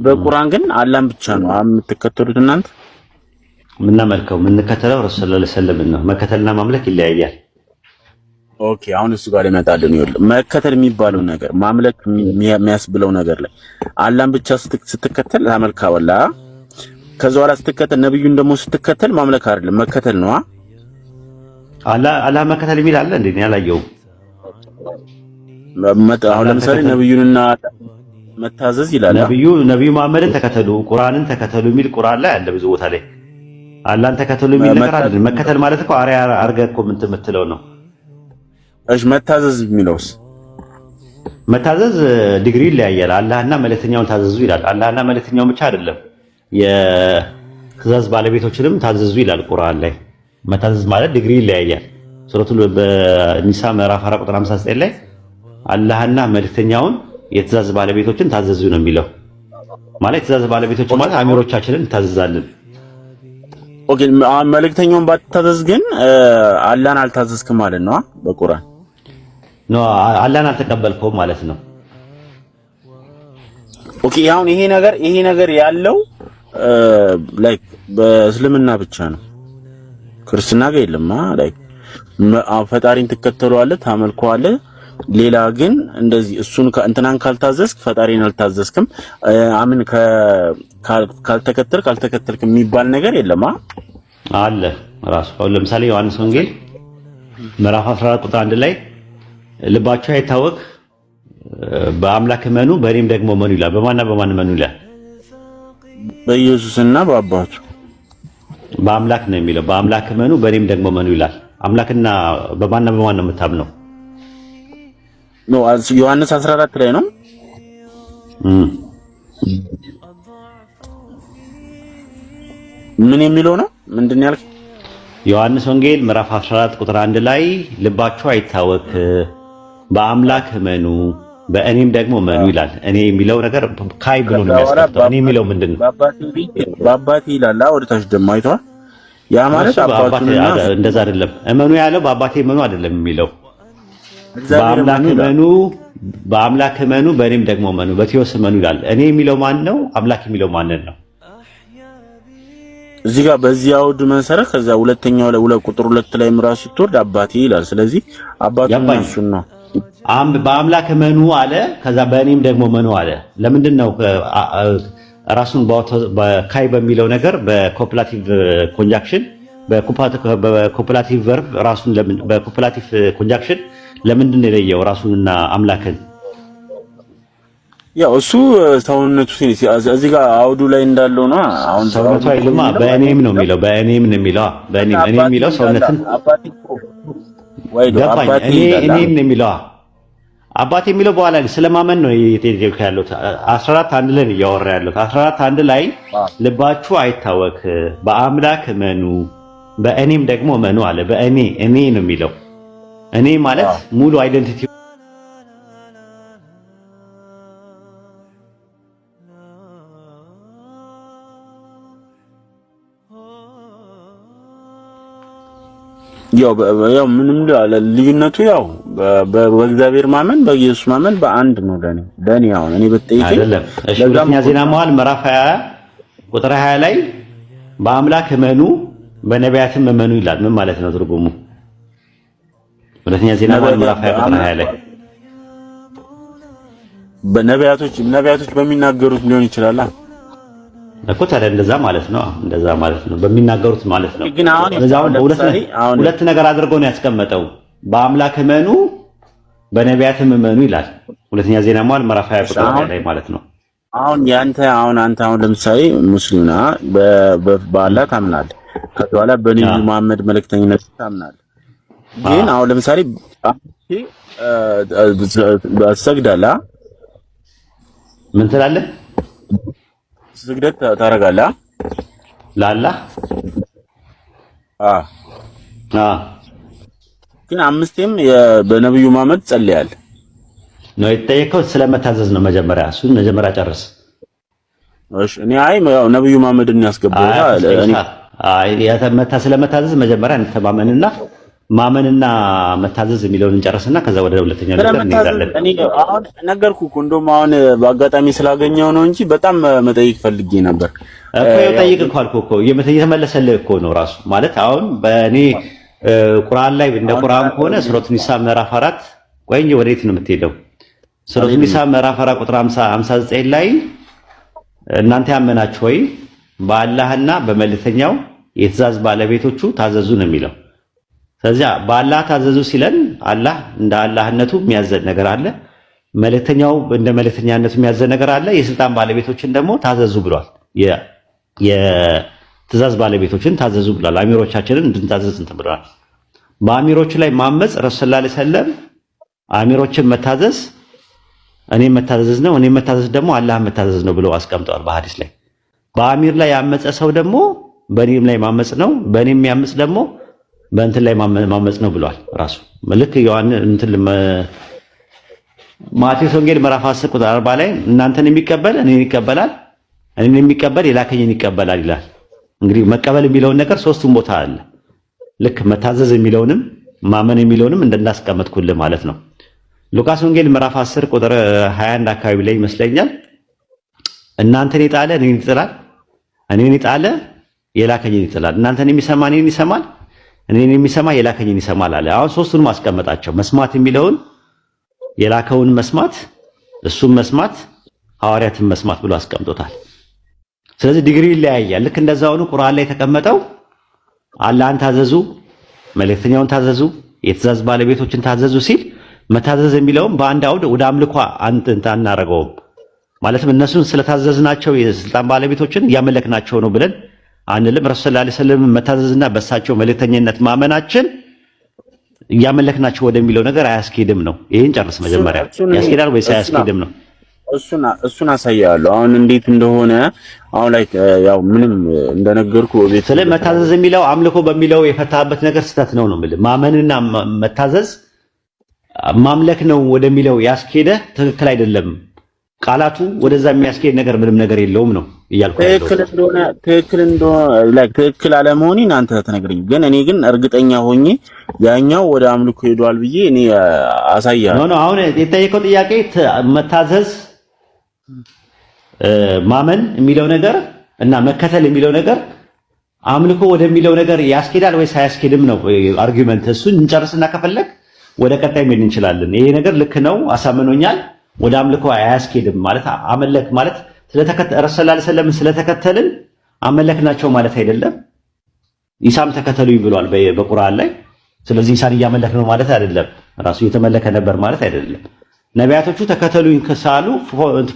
በቁርአን ግን አላህን ብቻ ነው የምትከተሉት እናንተ? የምናመልከው የምንከተለው ረሱል ሰለላሁ ዐለይሂ ወሰለም ነው። መከተልና ማምለክ ይለያያል። ኦኬ አሁን እሱ ጋር ይመጣልን። ይኸውልህ መከተል የሚባለው ነገር ማምለክ የሚያስብለው ነገር ላይ አላህን ብቻ ስትከተል ታመልካለህ። ከዛ በኋላ ስትከተል ነብዩን ደግሞ ስትከተል ማምለክ አይደለም መከተል ነው። አላህ መከተል የሚል አለ እንዴ? እኔ አላየሁም። አሁን ለምሳሌ ነብዩንና መታዘዝ ይላል። ነብዩ መሐመድን ተከተሉ ቁርአንን ተከተሉ የሚል ቁርአን ላይ አለ ብዙ ቦታ ላይ። አላህን ተከተሉ የሚል ነገር አይደለም። መከተል ማለት እኮ አሪያ አርገህ እኮ ምን የምትለው ነው። እሺ መታዘዝ የሚለውስ? መታዘዝ ዲግሪ ይለያያል። አላህና መልእክተኛውን ታዘዙ ይላል። አላህና መልእክተኛው ብቻ አይደለም የትእዛዝ ባለቤቶችንም ታዘዙ ይላል ቁርአን ላይ። መታዘዝ ማለት ዲግሪ ይለያያል። ሱረቱል በኒሳ ምዕራፍ 4 ቁጥር 59 ላይ አላህና መልእክተኛውን የትእዛዝ ባለቤቶችን ታዘዙ ነው የሚለው። ማለት የትእዛዝ ባለቤቶች ማለት አሚሮቻችንን ታዘዛለን። ኦኬ መልእክተኛውን ባትታዘዝ ግን አላህን አልታዘዝክም ማለት ነው በቁርአን ነው። አላህን አልተቀበልከውም ማለት ነው። ኦኬ አሁን ይሄ ነገር ያለው ላይክ በእስልምና ብቻ ነው፣ ክርስትና ጋር የለም። ላይክ ፈጣሪን ትከተለዋለህ፣ ታመልከዋለህ። ሌላ ግን እንደዚህ እሱን እንትናን ካልታዘዝክ ፈጣሪን አልታዘዝክም፣ አምን ካልተከተልክ የሚባል ነገር የለም አለ ራሱ። አሁን ለምሳሌ ዮሐንስ ወንጌል ምዕራፍ 14 ቁጥር 1 ላይ ልባችሁ አይታወክ በአምላክ እመኑ በእኔም ደግሞ እመኑ ይላል። በማን እመኑ ይላል? በኢየሱስና በአባቱ በአምላክ ነው የሚለው። በአምላክ እመኑ በእኔም ደግሞ እመኑ ይላል። አምላክና በማን ነው የምታምነው? ነው ዮሐንስ 14 ላይ ነው። ምን የሚለው ነው? ምንድን ያልክ? ዮሐንስ ወንጌል ምዕራፍ 14 ቁጥር 1 ላይ ልባችሁ አይታወክ በአምላክ እመኑ በእኔም ደግሞ እመኑ ይላል። እኔ የሚለው ነገር ካይ ብሎ ነው የሚያስቀምጠው። እኔ የሚለው ምንድን ነው? በአባቴ ይላል። ወደታች ደግሞ አይተዋል። ያ ማለት አባቱና እንደዛ አይደለም። እመኑ ያለው በአባቴ እመኑ አይደለም የሚለው በአምላክ እመኑ በእኔም ደግሞ እመኑ በቴዎስ እመኑ ይላል። እኔ የሚለው ማን ነው? አምላክ የሚለው ማንን ነው? እዚህ ጋር በዚህ አውድ መሰረት ከዛ ሁለተኛው ላይ ቁጥር 2 ላይ ምራሱ ስትወርድ አባቴ ይላል። ስለዚህ አባቱ እሱን ነው በአምላክ እመኑ አለ። ከዛ በእኔም ደግሞ እመኑ አለ። ለምንድን ነው ራሱን በካይ በሚለው ነገር በኮፕላቲቭ ኮንጃክሽን በኮፕላቲቭ ቨርብ ራሱን በኮፕላቲቭ ኮንጃክሽን ለምንድን ነው የለየው ራሱንና አምላክን? ያው እሱ ሰውነቱ እዚህ ጋር አውዱ ላይ እንዳለው ነው። አሁን ሰውነቱ አይልማ በእኔም ነው የሚለው። በእኔም ነው የሚለው። በእኔም እኔ የሚለው ሰውነትን እኔም ነው የሚለው። አባቴ የሚለው በኋላ ስለማመን ነው እየተጠየቀ ያለው። 14 1 ላይ እያወራ ያለው 14 1 ላይ ልባችሁ አይታወክ በአምላክ እመኑ በእኔም ደግሞ እመኑ አለ። እኔ ነው የሚለው። እኔ ማለት ሙሉ አይደንቲቲ ያው ምንም ልዩነቱ ያው በእግዚአብሔር ማመን በኢየሱስ ማመን በአንድ ነው። ለኔ አሁን እኔ በጠይቀኝ አይደለም። እሺ ሁለተኛ ዜና መዋዕል ምዕራፍ 20 ቁጥር 20 ላይ በአምላክ እመኑ በነቢያትም እመኑ ይላል። ምን ማለት ነው ትርጉሙ? ሁለተኛ ዜና መዋዕል ምዕራፍ 20 ቁጥር 20 ላይ ነቢያቶች በሚናገሩት ሊሆን ይችላል እኮ። ታዲያ እንደዛ ማለት ነው በሚናገሩት ማለት ነው። ግን አሁን ሁለት ነገር አድርጎ ነው ያስቀመጠው። በአምላክ እመኑ በነቢያትም እመኑ ይላል። ሁለተኛ ዜና መዋዕል ምዕራፍ 20 ቁጥር 20 ላይ ማለት ነው። አንተ አሁን ለምሳሌ ሙስሊምና በአላህ ታምናለህ፣ ከዛ በኋላ በነብዩ መሐመድ መልእክተኝነት ታምናለህ። ግን አሁን ለምሳሌ ሰግዳለህ፣ ምን ትላለህ? ስግደት ታደርጋለህ ለአላህ። ግን አምስቴም በነብዩ መሐመድ ጸልያለህ ነው የተጠየቀው። ስለመታዘዝ ነው። እሱን መጀመሪያ ጨርስ። እሺ እኔ ነብዩ መሐመድን ያስገባው ስለመታዘዝ መጀመሪያ እንተማመንና ማመንና መታዘዝ የሚለውን እንጨርስና ከዛ ወደ ሁለተኛው ነገር እንሄዳለን። እኔ አሁን ነገርኩህ እኮ እንደውም አሁን በአጋጣሚ ስላገኘው ነው እንጂ በጣም መጠይቅ ፈልጌ ነበር እኮ። ጠይቅ እኮ አልኩህ እኮ እየተመለሰልህ እኮ ነው ራሱ ማለት። አሁን በእኔ ቁርአን ላይ እንደ ቁርአን ከሆነ ሱረቱ ኒሳ ምዕራፍ 4 ወይ እንጂ ወዴት ነው የምትሄደው? ሱረቱ ኒሳ ምዕራፍ 4 ቁጥር 59 ላይ እናንተ ያመናችሁ ወይ በአላህና በመልእክተኛው የትእዛዝ ባለቤቶቹ ታዘዙ ነው የሚለው። ስለዚህ በአላህ ታዘዙ ሲለን አላህ እንደ አላህነቱ የሚያዘን ነገር አለ፣ መልእክተኛው እንደ መልእክተኛነቱ የሚያዘን ነገር አለ። የስልጣን ባለቤቶችን ደግሞ ታዘዙ ብሏል። የትእዛዝ ባለቤቶችን ታዘዙ ብሏል። አሚሮቻችንን እንድንታዘዝ እንትን ብሏል። በአሚሮቹ ላይ ማመጽ ረሱል ሰለላሁ ዐለይሂ ወሰለም አሚሮችን መታዘዝ እኔ መታዘዝ ነው፣ እኔ መታዘዝ ደግሞ አላህ መታዘዝ ነው ብለው አስቀምጠዋል በሐዲስ ላይ። በአሚር ላይ ያመፀ ሰው ደግሞ በእኔም ላይ ማመጽ ነው፣ በእኔም ያመጽ ደግሞ በእንትን ላይ ማመጽ ነው ብሏል ራሱ። ልክ ዮሐንስ እንትን ማቴዎስ ወንጌል ምዕራፍ 10 ቁጥር 40 ላይ እናንተን የሚቀበል እኔን ይቀበላል፣ እኔን የሚቀበል የላከኝን ይቀበላል ይላል። እንግዲህ መቀበል የሚለውን ነገር ሶስቱም ቦታ አለ። ልክ መታዘዝ የሚለውንም ማመን የሚለውንም እንደናስቀመጥኩልህ ማለት ነው። ሉቃስ ወንጌል ምዕራፍ 10 ቁጥር 21 አካባቢ ላይ ይመስለኛል እናንተን የጣለ እኔን ይጥላል፣ እኔን የጣለ የላከኝን ይጥላል። እናንተን የሚሰማ እኔን ይሰማል፣ እኔን የሚሰማ የላከኝን ይሰማል አለ። አሁን ሶስቱን ማስቀመጣቸው መስማት የሚለውን የላከውን መስማት፣ እሱም መስማት፣ ሐዋርያትን መስማት ብሎ አስቀምጦታል። ስለዚህ ዲግሪ ይለያያል። ልክ እንደዛው ነው ቁርአን ላይ የተቀመጠው አላህን ታዘዙ፣ መልእክተኛውን ታዘዙ፣ የትእዛዝ ባለቤቶችን ታዘዙ ሲል መታዘዝ የሚለውም በአንድ አውድ ወደ አምልኮ አናረገውም። ማለትም እነሱን ስለታዘዝናቸው የስልጣን ባለቤቶችን እያመለክናቸው ነው ብለን አንልም። ረሱል ሰለላሁ ዐለይሂ ወሰለም መታዘዝና በሳቸው መልእክተኝነት ማመናችን እያመለክናቸው ወደሚለው ነገር አያስኬድም ነው። ይሄን ጨርስ መጀመሪያ። ያስኬዳል ወይስ አያስኬድም ነው? እሱን አሳያለሁ አሁን እንዴት እንደሆነ። አሁን ላይ ያው ምንም እንደነገርኩ ቤት ስለ መታዘዝ የሚለው አምልኮ በሚለው የፈታበት ነገር ስህተት ነው ነው የምልህ። ማመንና መታዘዝ ማምለክ ነው ወደሚለው ያስኬደ ትክክል አይደለም። ቃላቱ ወደዛ የሚያስኬድ ነገር ምንም ነገር የለውም ነው እያልኩ ያለው። ትክክል አለመሆኔን አንተ ተነግረኝ። ግን እኔ ግን እርግጠኛ ሆኜ ያኛው ወደ አምልኮ ሄዷል ብዬ እኔ አሳያለሁ። ኖ አሁን የጠየቀው ጥያቄ መታዘዝ ማመን የሚለው ነገር እና መከተል የሚለው ነገር አምልኮ ወደሚለው ነገር ያስኬዳል ወይስ አያስኬድም ነው አርጊውመንት። እሱን እንጨርስና ከፈለግ ወደ ቀጣይ ምን እንችላለን። ይሄ ነገር ልክ ነው አሳምኖኛል፣ ወደ አምልኮ አያስኬድም ማለት አመለክ ማለት ረሱል ሰለላሁ ዐለይሂ ወሰለም ስለተከተልን አመለክናቸው ማለት አይደለም። ኢሳም ተከተሉኝ ብሏል በቁርአን ላይ። ስለዚህ ኢሳን እያመለክ ነው ማለት አይደለም። ራሱ እየተመለከ ነበር ማለት አይደለም። ነቢያቶቹ ተከተሉኝ ከሳሉ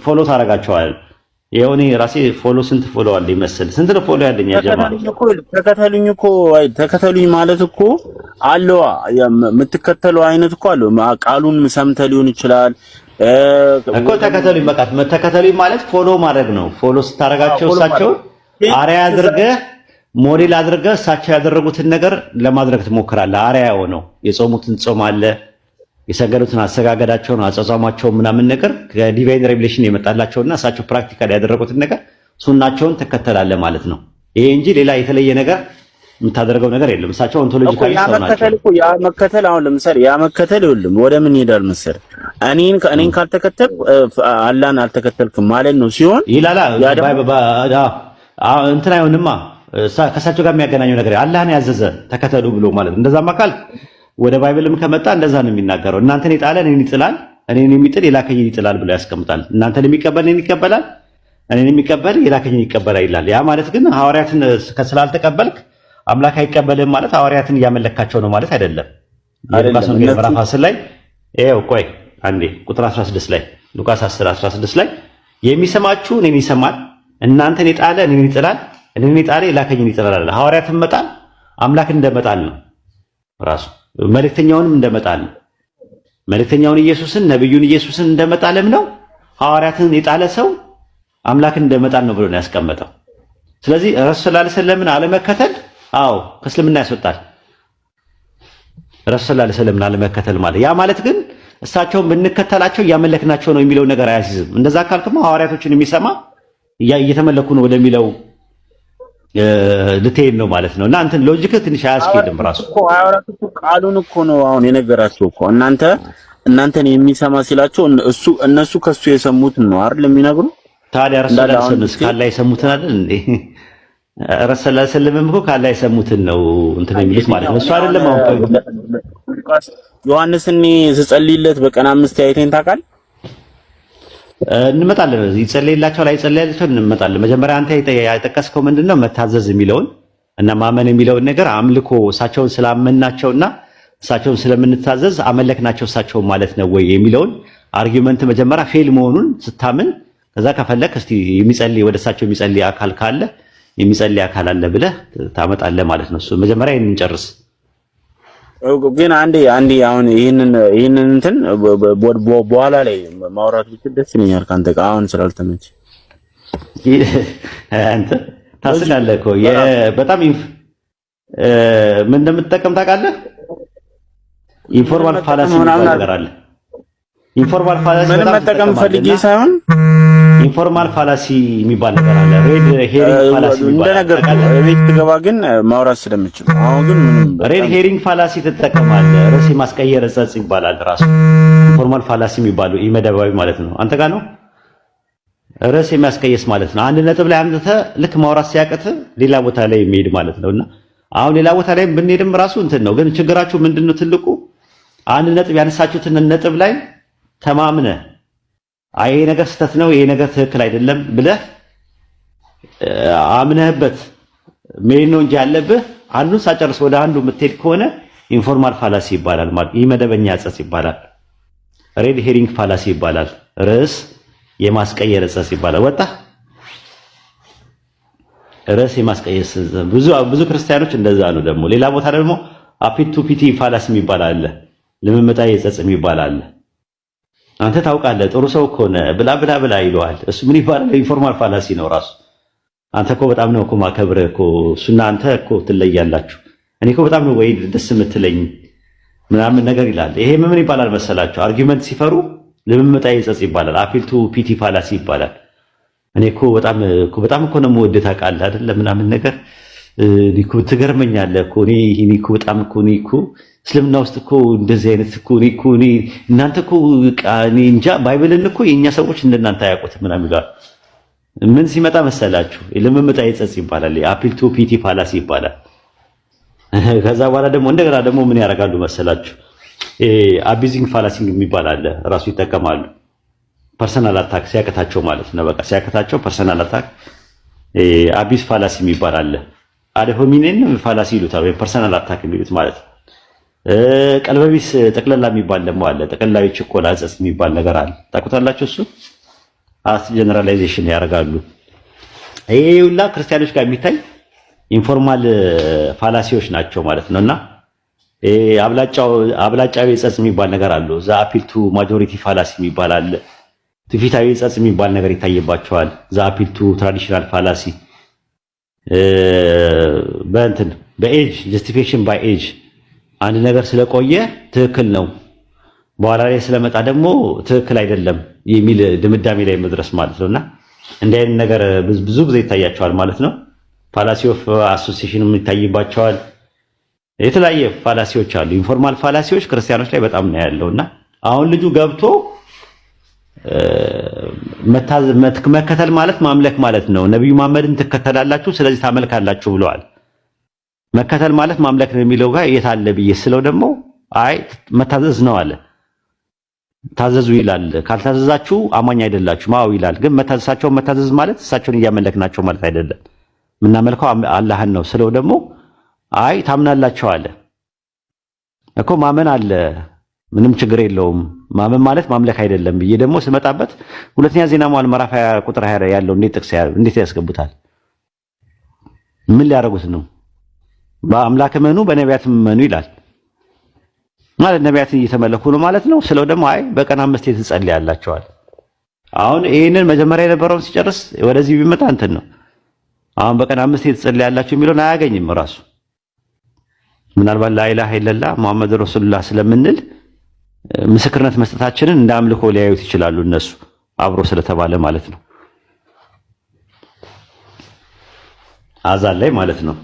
ፎሎ ታረጋቸዋል። የሆነ ራሴ ፎሎ ስንት ፎሎ አለ ይመስል ስንት ነው ፎሎ ያለኝ ያጀማ ተከተሉኝ ማለት እኮ አለው የምትከተለው አይነት እኮ አለው። ቃሉን ሰምተህ ሊሆን ይችላል እኮ ተከተሉኝ። በቃ ተከተሉኝ ማለት ፎሎ ማድረግ ነው። ፎሎ ስታረጋቸው እሳቸው አርአያ አድርገህ ሞዴል አድርገህ እሳቸው ያደረጉትን ነገር ለማድረግ ትሞክራለህ። አርአያ ሆነው የጾሙትን ጾም አለ፣ የሰገዱትን አሰጋገዳቸውን፣ አጻጻማቸውን ምናምን ነገር ከዲቫይን ሬቨሌሽን የመጣላቸውና እሳቸው ፕራክቲካሊ ያደረጉትን ነገር ሱናቸውን ትከተላለህ ማለት ነው። ይሄ እንጂ ሌላ የተለየ ነገር የምታደርገው ነገር የለም። እሳቸው ኦንቶሎጂካሊ ሰው ናቸው። ያ መከተል አሁን ለምሳሌ ያ መከተል ይኸውልህ ወደ ምን ይሄዳል መሰለህ? እኔን ካልተከተል አላህን አልተከተልክም ማለት ነው ሲሆን ይላላ እንትን አይሆንማ። ከእሳቸው ጋር የሚያገናኘው ነገር አላህን ያዘዘ ተከተሉ ብሎ ማለት እንደዛማ ካል ወደ ባይብልም ከመጣ እንደዛ ነው የሚናገረው። እናንተን የጣለ እኔን ይጥላል፣ እኔን የሚጥል የላከኝን ይጥላል ብሎ ያስቀምጣል። እናንተን የሚቀበል እኔን ይቀበላል፣ እኔን የሚቀበል የላከኝን ይቀበላል ይላል። ያ ማለት ግን ሐዋርያትን ስላልተቀበልክ አምላክ አይቀበልም ማለት ሐዋርያትን እያመለካቸው ነው ማለት አይደለም። ሉቃስ ወንጌል ምዕራፍ 10 ላይ ይኸው ቆይ አንዴ ቁጥር 16 ላይ ሉቃስ 10:16 ላይ የሚሰማችሁ እኔን ይሰማል፣ እናንተን የጣለ እኔን ይጥላል፣ እኔን የጣለ የላከኝን ይጥላል አለ። ሐዋርያትን መጣል አምላክን እንደመጣል ነው። ራሱ መልእክተኛውንም እንደመጣል ነው። መልእክተኛውን ኢየሱስን ነብዩን ኢየሱስን እንደመጣለም ነው። ሐዋርያትን የጣለ ሰው አምላክን እንደመጣል ነው ብሎ ነው ያስቀመጠው። ስለዚህ ረሱል ሰለላሁ ዐለይሂ ወሰለምን አለመከተል አዎ ከእስልምና ያስወጣል። ረሱል ሰለላሁ ዐለይሂ ወሰለምን አለመከተል ማለት ያ ማለት ግን እሳቸውን ብንከተላቸው እያመለክናቸው ነው የሚለው ነገር አያስይዝም። እንደዛ ካልክማ ሐዋርያቶችን የሚሰማ እየተመለኩ ነው ወደሚለው ልትሄድ ነው ማለት ነው። እና አንተን ሎጂክ ትንሽ አያስኬድም ራሱ እኮ አያወራቱ ቃሉን እኮ ነው አሁን የነገራቸው እኮ እናንተን የሚሰማ ሲላቸው እነሱ ከሱ የሰሙትን ነው አይደል የሚነግሩ። ታዲያ ረሱላህ ካላ የሰሙትን አይደል እንዴ? ረሱላህ ሰለላሁ እኮ ካላ የሰሙትን ነው እንትን የሚሉት ማለት ነው። እሱ አይደለም አሁን ዮሐንስን ስጸልይለት በቀን 5 አይተን ታውቃለህ? እንመጣለን። ይጸልይላቸው ላይ ይጸልይላቸው እንመጣለን። መጀመሪያ አንተ የጠቀስከው ምንድነው መታዘዝ የሚለውን እና ማመን የሚለውን ነገር አምልኮ እሳቸውን ስላመናቸውና እሳቸውን ስለምንታዘዝ አመለክናቸው እሳቸውን ማለት ነው ወይ የሚለውን አርጊውመንት መጀመሪያ ፌል መሆኑን ስታምን ከዛ ከፈለክ እስቲ የሚጸልይ ወደ እሳቸው የሚጸልይ አካል ካለ የሚጸልይ አካል አለ ብለህ ታመጣለህ ማለት ነው። እሱ መጀመሪያ ይሄንን ጨርስ። ግን አንዴ አሁን ይሄንን እንትን በኋላ ላይ ማውራት ብቻ ደስ ይለኛል ካንተ ጋር አሁን ስላልተመቸ አንተ ታስላለህ እኮ በጣም ምን እንደምትጠቀም ታውቃለህ? ኢንፎርማል ፋላሲ ነገር አለ። ኢንፎርማል ፋላሲ ምን መጠቀም ፈልጌ ሳይሆን ኢንፎርማል ፋላሲ የሚባል ነገር አለ። ሬድ ሄሪንግ ፋላሲ እንደነገር ቤት ትገባ ግን ማውራት ስለምችል አሁን ግን ሬድ ሄሪንግ ፋላሲ ትጠቀማለህ። ርዕስ ማስቀየር ጸጽ ይባላል። ራሱ ኢንፎርማል ፋላሲ የሚባለው ኢመደባዊ ማለት ነው። አንተ ጋር ነው ርዕስ የሚያስቀየስ ማለት ነው። አንድ ነጥብ ላይ አምጥተህ ልክ ማውራት ሲያቅት ሌላ ቦታ ላይ የሚሄድ ማለት ነውና አሁን ሌላ ቦታ ላይ ብንሄድም ራሱ እንትን ነው። ግን ችግራችሁ ምንድነው? ትልቁ አንድ ነጥብ ያነሳችሁትን ነጥብ ላይ ተማምነህ ይሄ ነገር ስህተት ነው፣ ይሄ ነገር ትክክል አይደለም ብለህ አምነህበት መሄድ ነው እንጂ ያለብህ አንዱን ሳጨርስ ወደ አንዱ የምትሄድ ከሆነ ኢንፎርማል ፋላሲ ይባላል ማለት ይህ መደበኛ ጸጽ ይባላል። ሬድ ሄሪንግ ፋላሲ ይባላል። ርዕስ የማስቀየር ጸጽ ይባላል። ወጣ ርዕስ የማስቀየር ብዙ ክርስቲያኖች እንደዛ ነው። ደግሞ ሌላ ቦታ ደግሞ አፒቱ ፒቲ ፋላሲ የሚባል አለ። ልምምጣዊ ጸጽ የሚባል አለ። አንተ ታውቃለህ ጥሩ ሰው ከሆነ ብላ ይለዋል። እሱ ምን ይባላል? ኢንፎርማል ፋላሲ ነው ራሱ። አንተ እኮ በጣም ነው እኮ ማከብርህ እኮ እሱና አንተ እኮ ትለያላችሁ። እኔ እኮ በጣም ነው ወይ ደስ የምትለኝ ምናምን ነገር ይላል። ይሄ ምን ይባላል መሰላችሁ? አርጊውመንት ሲፈሩ ልምምጣዊ ጸጽ ይባላል። አፒል ቱ ፒቲ ፋላሲ ይባላል። እኔ እኮ በጣም እኮ ነው የምወድህ ታውቃለህ አይደል ምናምን ነገር እኮ ትገርመኛለህ እኮ እኔ እኮ በጣም እኮ እስልምና ውስጥ እኮ እንደዚህ አይነት እኮ እናንተ እኮ እኔ እንጃ ባይብልን እኮ የኛ ሰዎች እንደናንተ አያውቁትም ምናምን ይላል። ምን ሲመጣ መሰላችሁ? ልምምጣዊ ጸጽ ይባላል። አፒል ቱ ፒቲ ፋላሲ ይባላል። ከዛ በኋላ ደግሞ እንደገና ደግሞ ምን ያደርጋሉ መሰላችሁ? አቢዚንግ ፋላሲንግ የሚባል አለ። ራሱ ይጠቀማሉ። ፐርሰናል አታክ ሲያቀታቸው ማለት ነው። በቃ ሲያቀታቸው ፐርሰናል አታክ አቢዝ ፋላሲ የሚባል አለ። አድሆሚኔን ፋላሲ ይሉታል ወይ ፐርሰናል አታክ የሚሉት ማለት ነው። ቀልበቢስ ጠቅለላ የሚባል ደግሞ አለ። ጠቅላላዊ ችኮላ ጸጽ የሚባል ነገር አለ። ታውቁታላችሁ? እሱ አስ ጀነራላይዜሽን ያደርጋሉ። ይሄ ሁላ ክርስቲያኖች ጋር የሚታይ ኢንፎርማል ፋላሲዎች ናቸው ማለት ነውና አብላጫዊ ጸጽ የሚባል ነገር አለው። ዛ አፒል ቱ ማጆሪቲ ፋላሲ የሚባል አለ። ትውፊታዊ ጸጽ የሚባል ነገር ይታይባቸዋል። ዛ አፒል ቱ ትራዲሽናል ፋላሲ በኤጅ ጀስቲፊኬሽን ባይ ኤጅ አንድ ነገር ስለቆየ ትክክል ነው በኋላ ላይ ስለመጣ ደግሞ ትክክል አይደለም የሚል ድምዳሜ ላይ መድረስ ማለት ነውና እንደ አይነት ነገር ብዙ ጊዜ ይታያቸዋል ማለት ነው። ፋላሲ ኦፍ አሶሲዬሽን ይታይባቸዋል። የተለያየ ፋላሲዎች አሉ። ኢንፎርማል ፋላሲዎች ክርስቲያኖች ላይ በጣም ነው ያለውና አሁን ልጁ ገብቶ መከተል ማለት ማምለክ ማለት ነው። ነብዩ መሐመድን ትከተላላችሁ ስለዚህ ታመልካላችሁ ብለዋል። መከተል ማለት ማምለክ ነው የሚለው ጋር የት አለ ብዬ ስለው ደግሞ አይ መታዘዝ ነው አለ። ታዘዙ ይላል። ካልታዘዛችሁ አማኝ አይደላችሁም አዎ ይላል። ግን መታዘዝ ማለት እሳቸውን እያመለክናቸው ማለት አይደለም። የምናመልከው አላህን ነው ስለው ደግሞ አይ ታምናላችሁ አለ እኮ ማመን አለ ምንም ችግር የለውም ማመን ማለት ማምለክ አይደለም ብዬ ደግሞ ስመጣበት ሁለተኛ ዜና መዋዕል ምዕራፍ 20 ቁጥር 20 ያለው እንዴት ያስገቡታል? ምን ሊያደርጉት ነው? በአምላክ እመኑ በነቢያትም እመኑ ይላል ማለት ነቢያትን እየተመለኩ ነው ማለት ነው ስለው ደግሞ አይ በቀን 5 ትጸልያላችኋል። አሁን ይሄንን መጀመሪያ የነበረውን ሲጨርስ ወደዚህ ቢመጣ እንትን ነው። አሁን በቀን 5 ትጸልያላችሁ የሚለውን አያገኝም ራሱ። ምናልባት ላኢላሃ ኢለላህ ሙሐመድ ረሱሉላህ ስለምንል ምስክርነት መስጠታችንን እንደ አምልኮ ሊያዩት ይችላሉ እነሱ አብሮ ስለተባለ ማለት ነው። አዛን ላይ ማለት ነው።